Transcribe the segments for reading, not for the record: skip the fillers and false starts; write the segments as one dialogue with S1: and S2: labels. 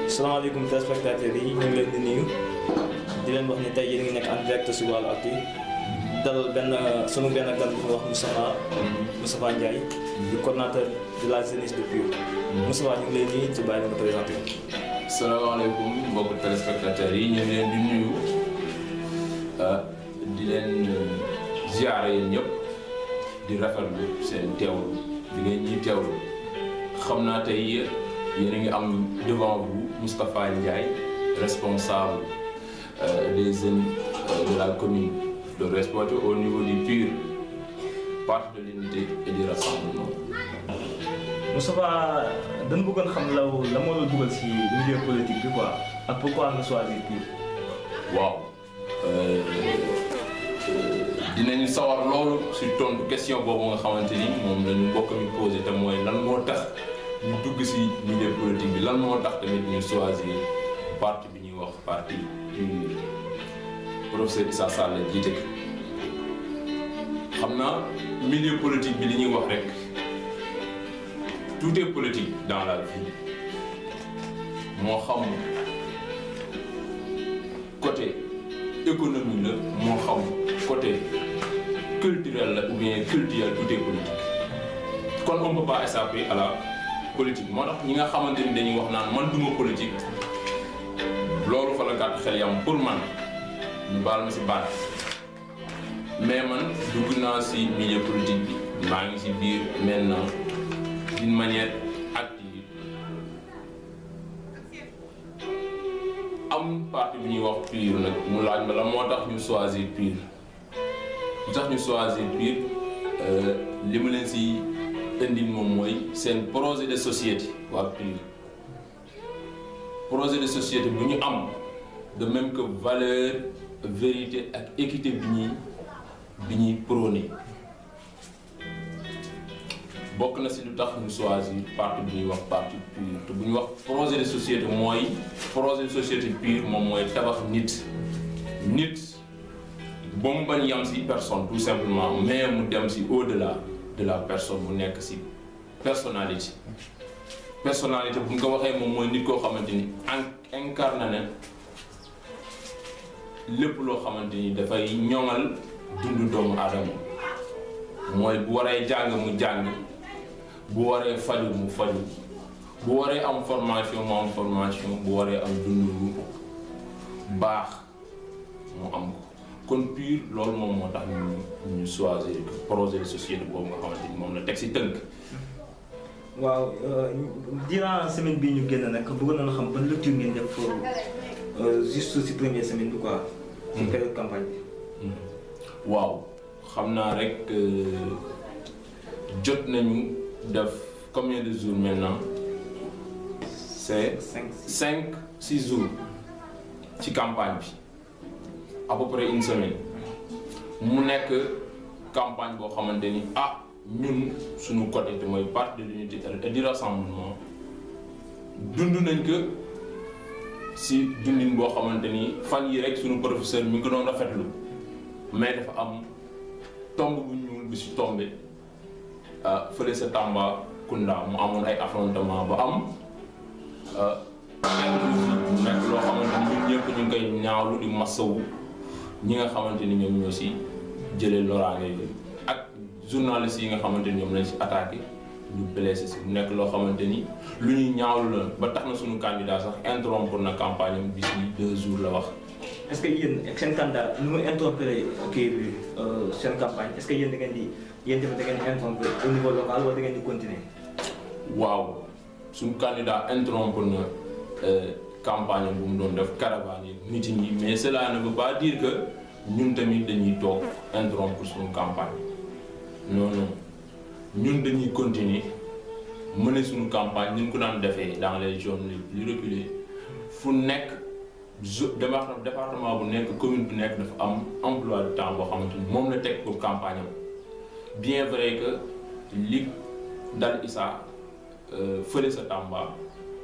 S1: salaamaaleykum téléspectateurs yi ñu ngi leen di nuyu di leen wax ni tey yéen a ngi nekk en direct si Walo Actu dalal sunu benn gan bu ñuy wax Moustapha Ndiaye di coordonnateur de la jeunesse de Pire. Moustapha ñu ngi lay nuyu ci bàyyi la nga présenté.
S2: salaamaaleykum mbokku téléspectateurs yi ñu ngi leen di nuyu di leen ziare yéen ñëpp di rafetlu seen teewlu di ngeen ñuy teewlu xam naa tey yéen a ngi am devant vous Moustapha Ndiaye responsable des jeunes de la commune de Respoté au niveau du Pire, parti de l'unité et du rassemblement.
S1: Moustapha dañu bëggoon xam la moo la dugal si milieu politique bi quoi ak pourquoi nga choisir Pire.
S2: waaw dinañu sawar loolu si tontu question boobu nga xamante ni moom la ñu bokk mi posé te mooy lan moo tax ñu dugg si milieu politique bi lan moo tax tamit ñu choisir parti bi ñuy wax parti du professeur Issa Sall la jiite xam naa milieu politique bi li ñuy wax rek tout est politique dans la vie moo xam côté économie la moo xam côté culturel la ou bien culturel tout est politique kon on peut pas échapper à la politique moo tax ñi nga xamante ni dañuy wax naan man duma politique loolu fa la gàtt xel yam pour man ñu baal ma si baat mais man dugg naa si milieu politique bi maa ngi si biir maintenant d'une manière active am parti bi ñuy wax Pire nag mu laaj ma la moo tax ñu choisir Pire lu tax ñu choisir Pire li ma leen si indil moom mooy seen projet de société waa Pire projet de société bu ñu am de même que valeur vérité ak équité bi ñuy prôné bokk na si lu tax ñu choisir parti bi ñuy wax parti Pire te bu ñu wax projet de société mooy projet de société Pire moom mooy tabax nit ba mu bañ yam si personne tout simplement mais mu dem si au-delà de la personne mu nekk si personnalité bu ñu ko waxee moom mooy nit koo xamante ni incarné na lépp loo xamante ni dafay ñoŋal dundu doomu aadama mooy bu waree jàng mu jàng bu waree faju mu faju bu waree am formation mu am formation bu waree am dund bu baax mu am ko kon Pire loolu moom moo tax ñu choisir projet de société boobu nga xamante ni moom la teg si tënk.
S1: waaw durant semaine bii ñu génn nag bëggoon nañu xam ban lecture ngeen def juste si première semaine bi quoi. ci période campagne bi.
S2: waaw xam naa rek jot nañu def combien de jours maintenant c'est 5-6 jours ci campagne bi à peu près une semaine mu nekk campagne boo xamante ni ñun suñu côté te mooy parti de l'unité et du rassemblement dund nañ ko si dundin boo xamante ni fan yi rek suñu professeur mi ngi ko doon rafetlu mais dafa am tomb bu ñuul bi si tombé fële sa Tambacounda mu amoon ay affrontement ba am nekk loo xamante ni ñun ñëpp ñu ngi koy ñaawlu di masawu ñi nga xamante ni ñoom ñoo si jëlee loraange yooyu ak journalistes yi nga xamante ni ñoom lañ si attaqué ñu blessé si mu nekk loo xamante ni lu ñuy ñaawlu la ba tax na suñu candidat sax interrompre na campagne am bi si 2 jours la wax.
S1: est-ce que yéen seen candidat nu mu interrompre kii bi seen campagne est-ce que yéen da ngeen di interrompre au niveau local wala da ngeen di continuer.
S2: waaw suñu candidat interrompre na campagne bu mu doon def caravane yi meeting yi mais cela ne veut pas dire que ñun tamit dañuy toog interrompre suñu campagne non ñun dañuy continuer mener suñu campagne ni ñu ko daan defee dans les zones les plus reculées fu nekk département bu nekk commune bu nekk dafa am emploi de temps boo xamante ni moom la teg pour campagne am bien vrai que li dal Issa fële sa Tamba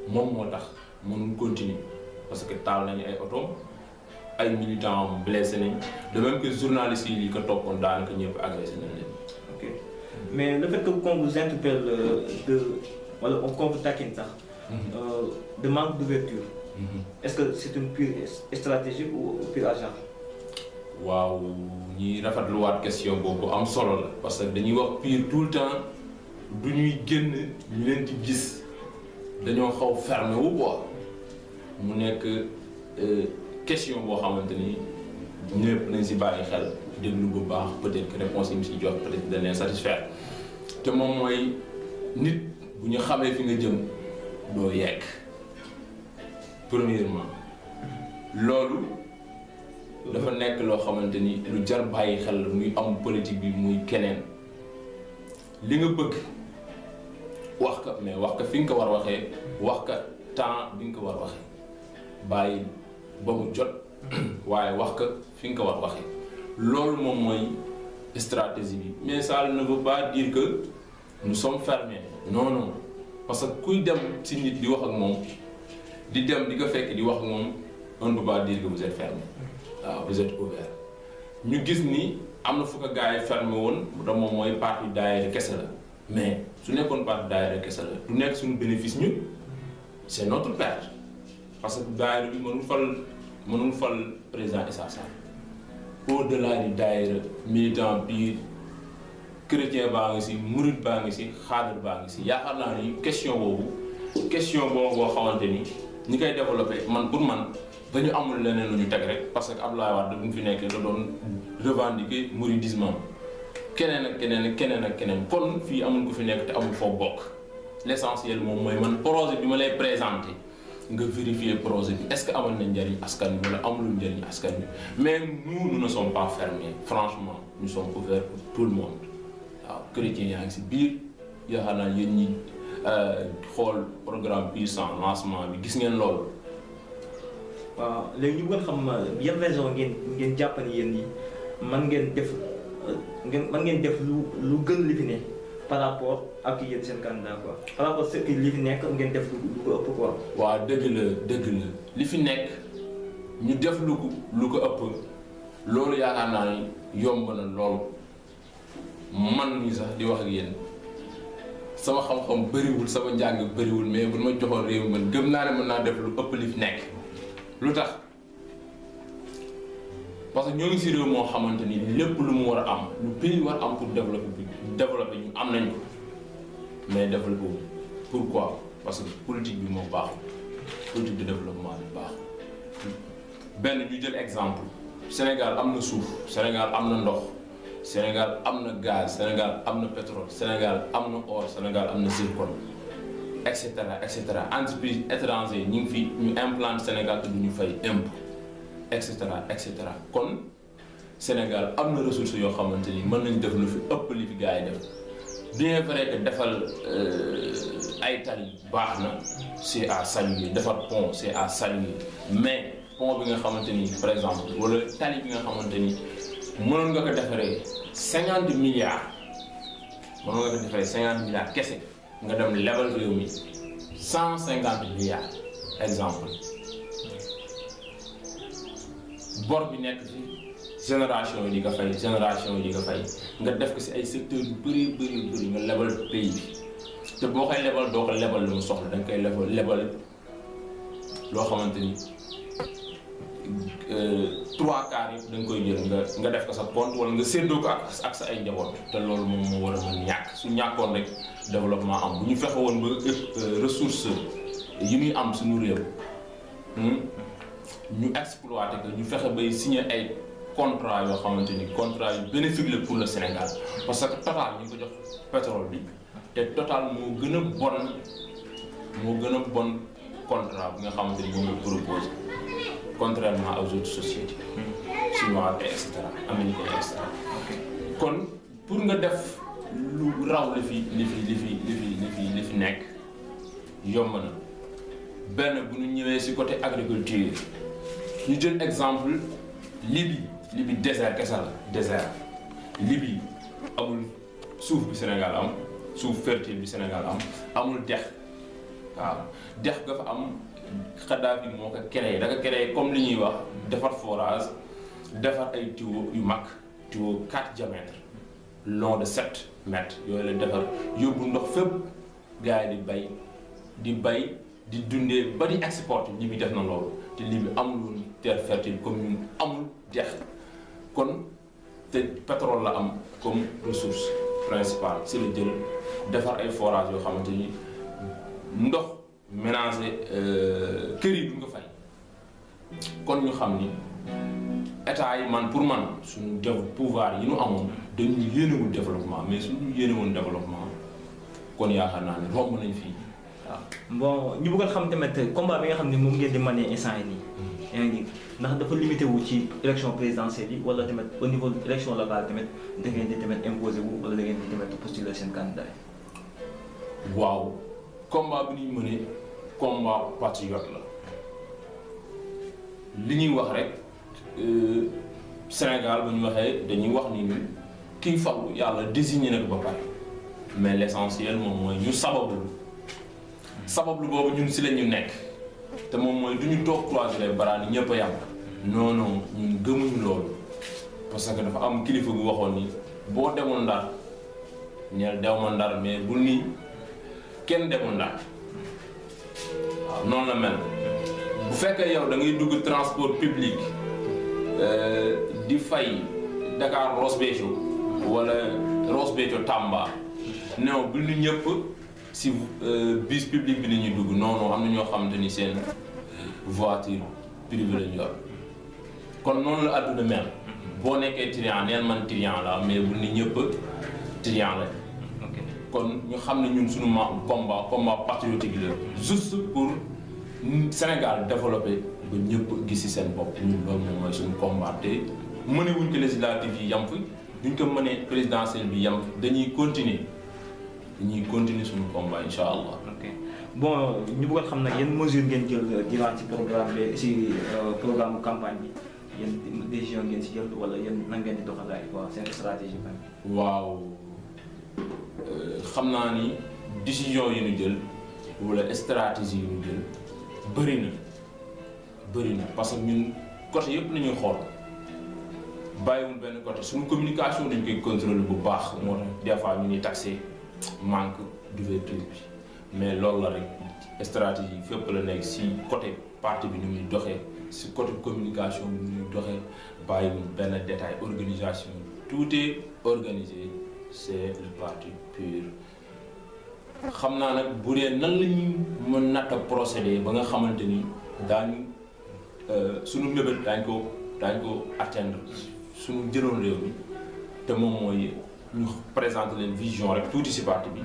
S2: moom moo tax mënul continuer parce que taal nañu ay oto ay militants blessé nañ de même que journalistes yi ko toppoon daanaka ñëpp agressé nañ leen.
S1: ok mais le fait que qu'on vous interpelle wala qu'on vous taquine sax de manque d'ouverture. Est-ce que c'est une pure stratégie ou pure hasard?
S2: waaw ñi rafetluwaat question boobu am solo la parce que dañuy wax pire tout le temps du ñuy génn ñu leen di gis dañoo xaw fermé wu quoi mu nekk question boo xamante ni ñëpp nañ si bàyyi xel déglu bu baax peut-être que réponse yi mu si jox peut-être dañ leen satisfaire te moom mooy nit bu ñu xamee fi nga jëm doo yegg premièrement loolu dafa nekk loo xamante ni lu jar bàyyi xel muy am politique bi muy keneen li nga bëgg wax ka mais wax ka fi nga ko war waxee wax ka temps bi nga ko war waxee bàyyi ba mu jot waaye wax ka fi nga ko war waxee loolu moom mooy stratégie bi mais ça ne veut pas dire que nous sommes fermés non non parce que kuy dem ci nit di wax ak moom di dem di ko fekk di wax ak moom on ne peut pas dire que vous êtes fermé waaw vous êtes ouvert ñu gis ni am na fu ko gars yi fermé woon da moom mooy parti daayira kese la mais su nekkoon parti daayira kese la du nekk suñu bénéfice ñun c'est notre perte parce que daayira bi mënul fal président Issa Sall au-delà du daayira militant pur chrétien baa ngi si murid baa ngi si xaadir baa ngi si yaakaar naa ni question boobu boo xamante ni ñi koy développé man pour man dañu amul leneen lu ñu teg rek parce que Abdoulaye Wade bu ñu fi nekkee da doon revendiquer mouridisme keneen ak keneen kon fii amul ku fi nekk te amul foo bokk l'essentiel moom mooy man projet bi ma lay présenter nga vérifier projet bi est-ce que amal na njariñ askan bi wala amul njariñ askan bi mais nous ne sommes pas fermés franchement nous sommes ouverts pour tout le monde waaw chrétien yaa ngi si biir yaakaar naa yéen ñi xool programme puissant lancement bi gis ngeen loolu.
S1: waaw léegi ñu bëggoon xam yan raison ngeen jàpp ni yéen ñi man ngeen def lu gën li fi ne par rapport ak yéen seen candidat quoi par rapport ce que li fi nekk ngeen def lu ko ëpp quoi.
S2: waaw dëgg la li fi nekk ñu def lu ko ëpp loolu yaakaar naa ni yomb na lool man mii sax di wax ak yéen sama xam-xam bëriwul sama njàng bëriwul mais bu ma joxoon réew man gëm naa ne mën naa def lu ëpp li fi nekk. lu tax parce que ñoo ngi si réew moo xamante ni lépp lu mu war a am lu pays war am pour développer ñu am nañ ko mais développer wu pourquoi parce que politique bi moo baaxul politique de développement bi baaxul benn ñu jël exemple Sénégal am na suuf Sénégal am na ndox Sénégal am na gaz Sénégal am na pétrole Sénégal am na or Sénégal am na zircon et cetera entreprise étranger ñu ngi fi ñu implante Sénégal te du ñu fay impôt et cetera kon Sénégal am na ressources yoo xamante ni mën nañ def lu fi ëpp li fi gars yi def bien vrai que defal ay tali baax na c'est à saluer defar pont c'est à saluer mais pont bi nga xamante ni par exemple wala tali bi nga xamante ni mënoon nga ko defaree 50 milliards kese. nga dem lebal réew mi 150 milliards exemple bor bi nekk fi génération yi di ko fay nga def ko si ay secteurs yu bëri nga lebal pays bi te boo koy lebal doo ko lebal lu mu soxla da nga koy lebal loo xamante ni 3/4 yëpp da nga koy jël nga def ko sa compte wala nga séddoo ko ak sa ay njaboot te loolu moom moo war a mën ñàkk su ñàkkoon rek développement am bu ñu fexe woon ba ressources yi ñuy am suñu réew ñu exploiter que ñu fexe bay signer ay contrat yoo xamante ni contrat yu bénéfique la pour le Sénégal parce que Total ñu ko jox pétrole bi te Total moo gën a bon contrat bi nga xamante ni moom la propose contrairement aux autres sociétés chinois et cetera américains et cetera kon pour nga def lu raw li fi nekk yomb na benn bu ñu ñëwee ci côté agriculture ñu jël exemple Libye désert kese la désert Libye amul suuf bi Sénégal am suuf fertile bi Sénégal amul dex waaw dex ga fa am Kadhafi moo ko créé da ko créé comme li ñuy wax defar forage defar ay tuyaux yu mag tuyaux 4 diamètres long de 7 mètres yooyu la defar yóbbu ndox fépp gars yi di bay di dundee ba di exporter Libye def na loolu te Libye amul woon terre fertile comme ñun amul dex kon te pétrole la am comme ressource principale c'est le jël defar ay forages yoo xamante ni ndox mélanger kër yi du nga fay kon ñu xam ni état yi man pour man suñu pouvoir yi ñu amoon dañu yéenewul développement mais suñu yéenewoon développement kon yaakaar naa ne romb nañ fii waaw.
S1: bon ñu bëggoon xam tamit combat bi nga xam ne moom ngeen di mener instant yi nii. yaa ngi ndax dafa limité wu ci élection présidentielle yi wala tamit au niveau de élection locale tamit da ngeen di tamit imposer wu wala da ngeen di tamit postuler seen candidat yi.
S2: waaw combat bi ñuy mëne combat patriote la li ñuy wax rek Sénégal bu ñu waxee dañuy wax ni ñu kii falu yàlla désigné na ko ba pare mais l'essentiel moom mooy ñu sabablu boobu ñun si la ñu nekk te moom mooy du ñu toog croiser les bras ni ñëpp a yam non non ñun gëmuñu loolu parce que dafa am kilifa gu waxoon ni boo demul Ndar ñeel dew ma Ndar mais bul nii kenn demul Ndar waaw noonu la mel bu fekkee yow da ngay dugg transport public di fay Dakar Ross Béthio wala Ross Béthio Tamba non bul ni ñëpp si bus public bi la ñuy dugg non non am na ñoo xamante ni seen voiture privée la ñu yor kon noonu la àdduna mel boo nekkee trian neen man trian la mais bul ni ñëpp trian la kon ñu xam ne ñun suñu combat patriotique la juste pour Sénégal développé ba ñëpp gis ci seen bopp ñun loolu moom mooy suñu combat te mënewuñ ko législative yi yam fi duñ ko mënee présidentielle bi yam fi dañuy continuer suñu combat incha allah.
S1: ok bon ñu bëggoon xam nag yan mesure ngeen jël durant ci programme bi ci programme campagne bi yan décision ngeen ci jël wala yan nan ngeen di doxalaay quoi seen stratégie bi.
S2: waaw xam naa ni décision yi ñu jël wala stratégie yi ñu jël bëri na parce que ñun côté yëpp nañuy xool bàyyiwul benn côté suñu communication dañ koy contrôler bu baax moo tax des fois ñu ñuy taxé manque d'ouverture bi mais loolu la rek stratégie fépp la nekk si côté parti bi ni muy doxee si côté communication bi ni muy doxee bàyyiwul benn détail organisation tout est organisé c'est le parti pur xam naa nag bu dee nan la ñuy mën natt a procéder ba nga xamante ni daañu suñu mébét daañ ko atteindre suñu jëloon réew mi te moom mooy ñu présenter leen vision rek tuuti ci parti bi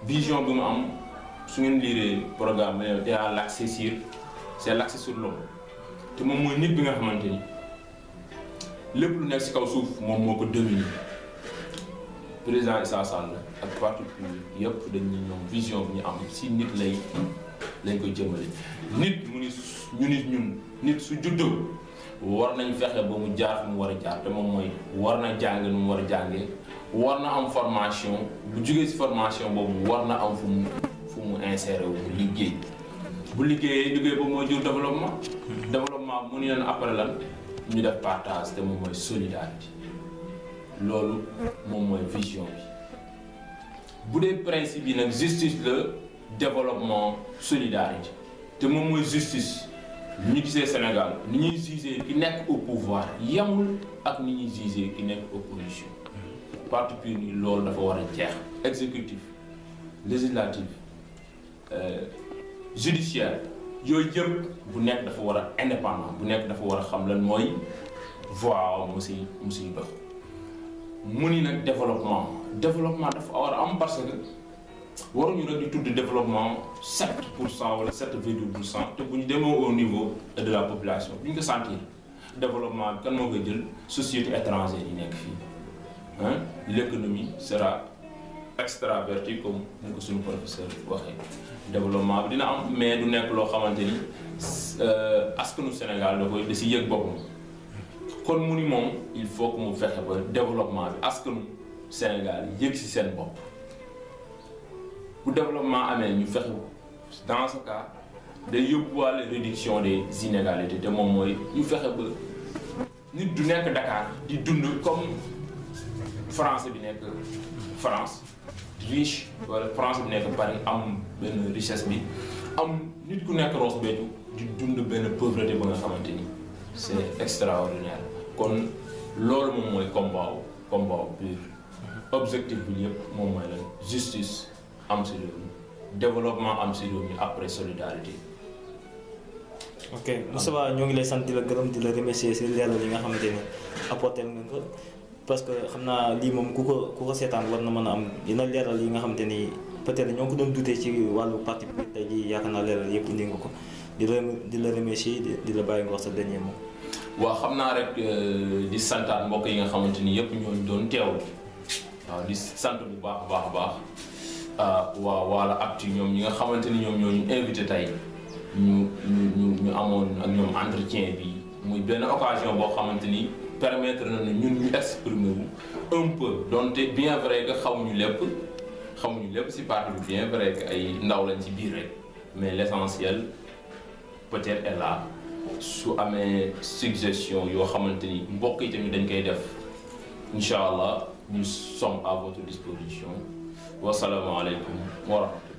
S2: vision bi mu am su ngeen liiree programme bi déjà l'accès sur l'homme te moom mooy nit bi nga xamante ni lépp lu nekk ci kaw suuf moom moo ko dominer président Issa Sall ak parti bi yëpp dañuy ñoom vision bi ñu am ci nit lañ koy jëmale nit mu ni nit su juddoo war nañ fexe ba mu jaar fu mu war a jaar te moom mooy war na jàng nu mu war a jàngee war na am formation bu jógee ci formation boobu war na am fu mu insérer wu mu liggéey bu liggéey ba mooy jur développement mu ni leen après lan ñu def partage te moom mooy solidarité loolu moom mooy vision bi bu dee principe yi nag justice la développement solidarité te moom mooy justice ni ñu gisee Sénégal ni ñuy juger ki nekk au pouvoir yamul ak ni ñuy juger ki nekk opposition parti pur ni loolu dafa war a jeex exécutif législatif judiciaire yooyu yëpp bu nekk dafa war a indépendant bu nekk dafa war a xam lan mooy voie mu siy dox mu ni nag développement dafa war a am parce que waruñu rek di tudd développement 7% wala 7,% te bu ñu demee au niveau de la population bu ñu ko sentir développement bi kan moo koy jël société étrangère yi nekk fii l'économie sera extravertie comme ni ko suñu professeur waxee développement bi dina am mais du nekk loo xamante ni askanu Sénégal da si yëg boppam kon mu ni moom il faut que mu fexe ba développement bi askanu Sénégal yëg si seen bopp bu développement amee ñu fexe dans ce cas day yóbbuwaale réduction des inégalités te moom mooy ñu fexe ba nit du nekk Dakar di dund comme français bi nekk France riche wala français bi nekk Paris am benn richesse bi am nit ku nekk Ross Béthio di dund benn pauvreté ba nga xamante ni c'est extraordinaire kon loolu moom mooy combat pur objectif bi yëpp moom mooy lan justice am si réew mi développement am si réew mi après solidarité.
S1: ok Moustapha ñoo ngi lay sant di la gërëm di la remercier si leeral yi nga xamante ni apporté nga ko parce que xam naa lii moom ku ko seetaan war na mën a am dina leeral yi nga xamante ni peut-être ñoo ngi ko doon dutee ci wàllu parti bi tey jii yaakaar naa leeral yëpp indi nga ko di la remercier di la bàyyi nga wax sa dernier mot.
S2: waaw xam naa rek di santaat mbokk yi nga xamante ni yëpp ñooñu doon teewlu waaw di sant bu baax a baax waaw Voilà Actu ñoom ñi nga xamante ni ñoom ñoo ñu invité tey ñu amoon ak ñoom entretien bi muy benn occasion boo xamante ni permettre na ñun ñu exprimer wu un peu donte bien vrai que xamuñu lépp ci parti bi bien vrai que ay ndaw lañ ci biir rek mais l'essentiel peut-être est là su amee suggestion yoo xamante ni mbokk yi tamit dañ koy def incha allah nous sommes à votre disposition wasalaamaaleykum wa rahmatulah.